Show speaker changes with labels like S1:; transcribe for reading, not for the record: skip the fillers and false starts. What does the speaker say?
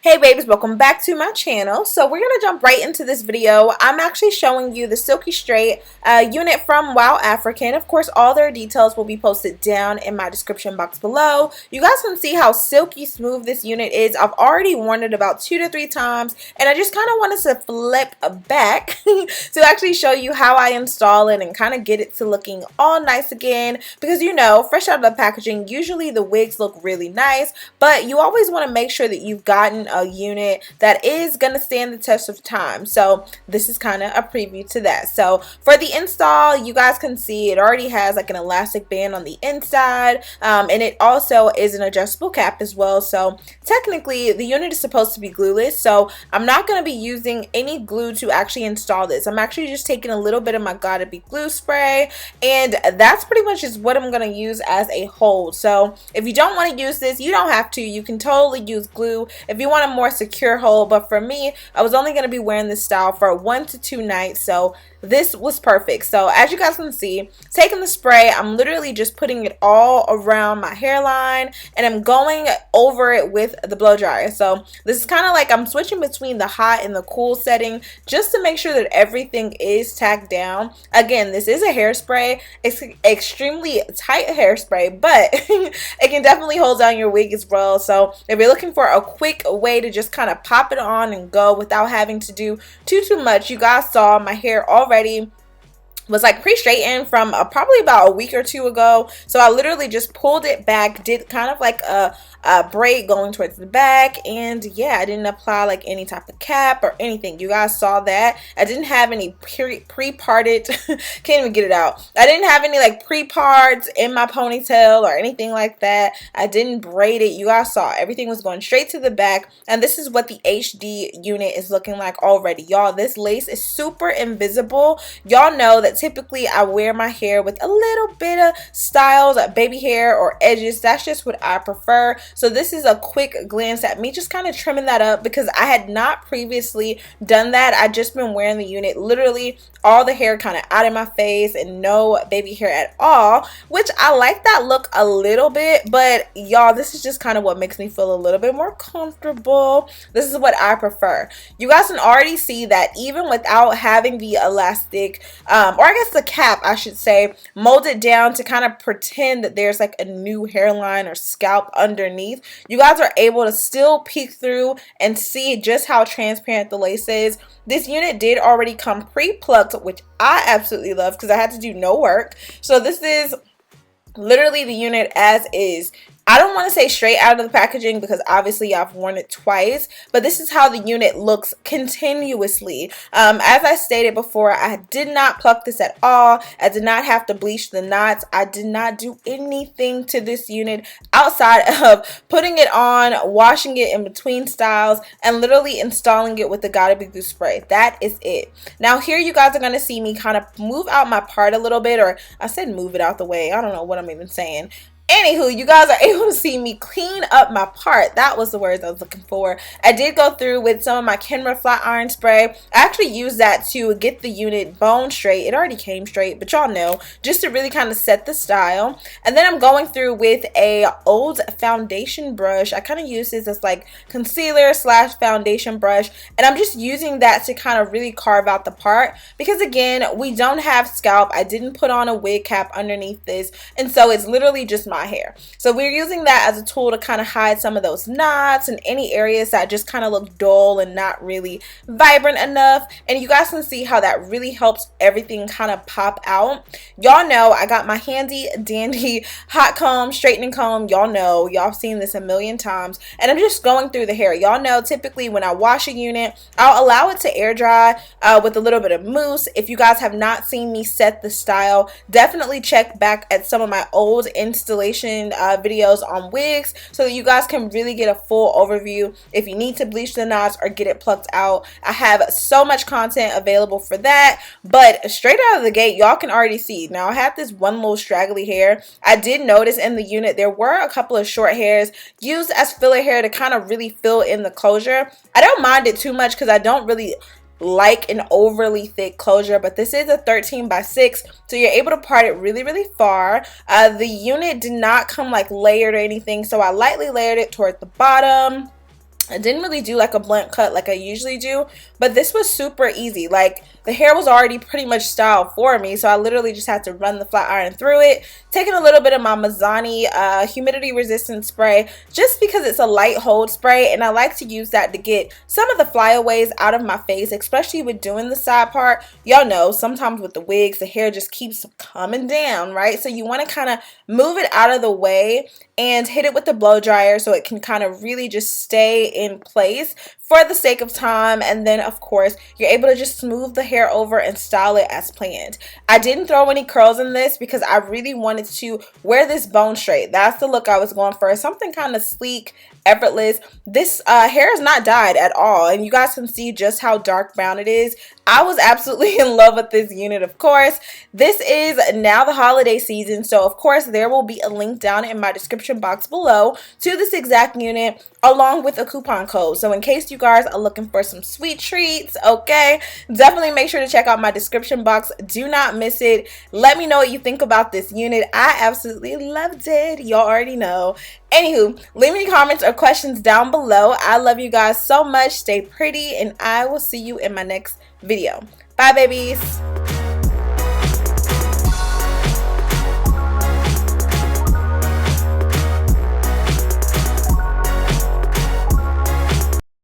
S1: Hey babies, welcome back to my channel. So we're going to jump right into this video. I'm actually showing you the Silky Straight unit from Wow African. Of course, all their details will be posted down in my description box below. You guys can see how silky smooth this unit is. I've already worn it about 2 to 3 times, and I just kind of wanted to flip back to actually show you how I install it and kind of get it to looking all nice again. Because you know, fresh out of the packaging, usually the wigs look really nice, but you always want to make sure that you've gotten a unit that is going to stand the test of time. So this is kind of a preview to that. So for the install, you guys can see it already has like an elastic band on the inside, and it also is an adjustable cap as well. So technically the unit is supposed to be glueless, so I'm not going to be using any glue to actually install this. I'm actually just taking a little bit of my 𝗕𝗏𝗏 glue spray, and that's pretty much just what I'm going to use as a hold. So if you don't want to use this, you don't have to. You can totally use glue if you want a more secure hold, but for me, I was only going to be wearing this style for 1 to 2 nights, so this was perfect. So as you guys can see, taking the spray, I'm literally just putting it all around my hairline, and I'm going over it with the blow dryer. So this is kind of like I'm switching between the hot and the cool setting just to make sure that everything is tacked down. Again, this is a hairspray. It's extremely tight hairspray, but it can definitely hold down your wig as well. So if you're looking for a quick way to just kind of pop it on and go without having to do too much, you guys saw my hair already was like pre-straightened from probably about a week or 2 ago. So I literally just pulled it back, did kind of like a braid going towards the back, and yeah, I didn't apply like any type of cap or anything. You guys saw that I didn't have any pre-parted can't even get it out. I didn't have any like pre-parts in my ponytail or anything like that. I didn't braid it. You guys saw everything was going straight to the back, and this is what the HD unit is looking like already. Y'all, this lace is super invisible. Y'all know that typically I wear my hair with a little bit of styles, baby hair or edges. That's just what I prefer. So this is a quick glance at me just kind of trimming that up because I had not previously done that. I just been wearing the unit literally all the hair kind of out of my face and no baby hair at all, which I like that look a little bit, but y'all, this is just kind of what makes me feel a little bit more comfortable. This is what I prefer. You guys can already see that even without having the elastic or I guess the cap, I should say, molded down to kind of pretend that there's like a new hairline or scalp underneath, you guys are able to still peek through and see just how transparent the lace is. This unit did already come pre-plucked, which I absolutely love because I had to do no work. So this is literally the unit as is. I don't want to say straight out of the packaging because obviously I've worn it twice, but this is how the unit looks continuously. As I stated before, I did not pluck this at all. I did not have to bleach the knots. I did not do anything to this unit outside of putting it on, washing it in between styles, and literally installing it with the 𝗕𝗏𝗏 glue spray. That is it. Now here you guys are going to see me kind of move out my part a little bit, or I said move it out the way. I don't know what I'm even saying. Anywho, you guys are able to see me clean up my part. That was the words I was looking for. I did go through with some of my Kenra flat iron spray. I actually used that to get the unit bone straight. It already came straight, but y'all know, just to really kind of set the style. And then I'm going through with a old foundation brush. I kind of use this as like concealer / foundation brush, and I'm just using that to kind of really carve out the part because again, we don't have scalp. I didn't put on a wig cap underneath this, and so it's literally just my hair. So we're using that as a tool to kind of hide some of those knots and any areas that just kind of look dull and not really vibrant enough. And you guys can see how that really helps everything kind of pop out. Y'all know I got my handy dandy hot comb, straightening comb. Y'all know, y'all have seen this a million times, and I'm just going through the hair. Y'all know typically when I wash a unit, I'll allow it to air dry with a little bit of mousse. If you guys have not seen me set the style, definitely check back at some of my old installations videos on wigs so that you guys can really get a full overview if you need to bleach the knots or get it plucked out. I have so much content available for that, but straight out of the gate, y'all can already see. Now I have this one little straggly hair. I did notice in the unit there were a couple of short hairs used as filler hair to kind of really fill in the closure. I don't mind it too much because I don't really like an overly thick closure, but this is a 13x6, so you're able to part it really far. The unit did not come like layered or anything, so I lightly layered it toward the bottom. I didn't really do like a blunt cut like I usually do, but this was super easy. Like, the hair was already pretty much styled for me, so I literally just had to run the flat iron through it, taking a little bit of my Mizani humidity resistant spray, just because it's a light hold spray, and I like to use that to get some of the flyaways out of my face, especially with doing the side part. Y'all know sometimes with the wigs, the hair just keeps coming down, right? So you want to kind of move it out of the way and hit it with the blow dryer so it can kind of really just stay in place for the sake of time. And then of course you're able to just smooth the hair over and style it as planned. I didn't throw any curls in this because I really wanted to wear this bone straight. That's the look I was going for, something kind of sleek, effortless. This hair is not dyed at all, and you guys can see just how dark brown it is. I was absolutely in love with this unit. Of course, this is now the holiday season, so of course there will be a link down in my description box below to this exact unit along with a coupon code. So in case you guys are looking for some sweet treats, okay, definitely make sure to check out my description box. Do not miss it. Let me know what you think about this unit. I absolutely loved it. Y'all already know. Anywho, leave me comments or questions down below. I love you guys so much. Stay pretty, and I will see you in my next video. Bye, babies.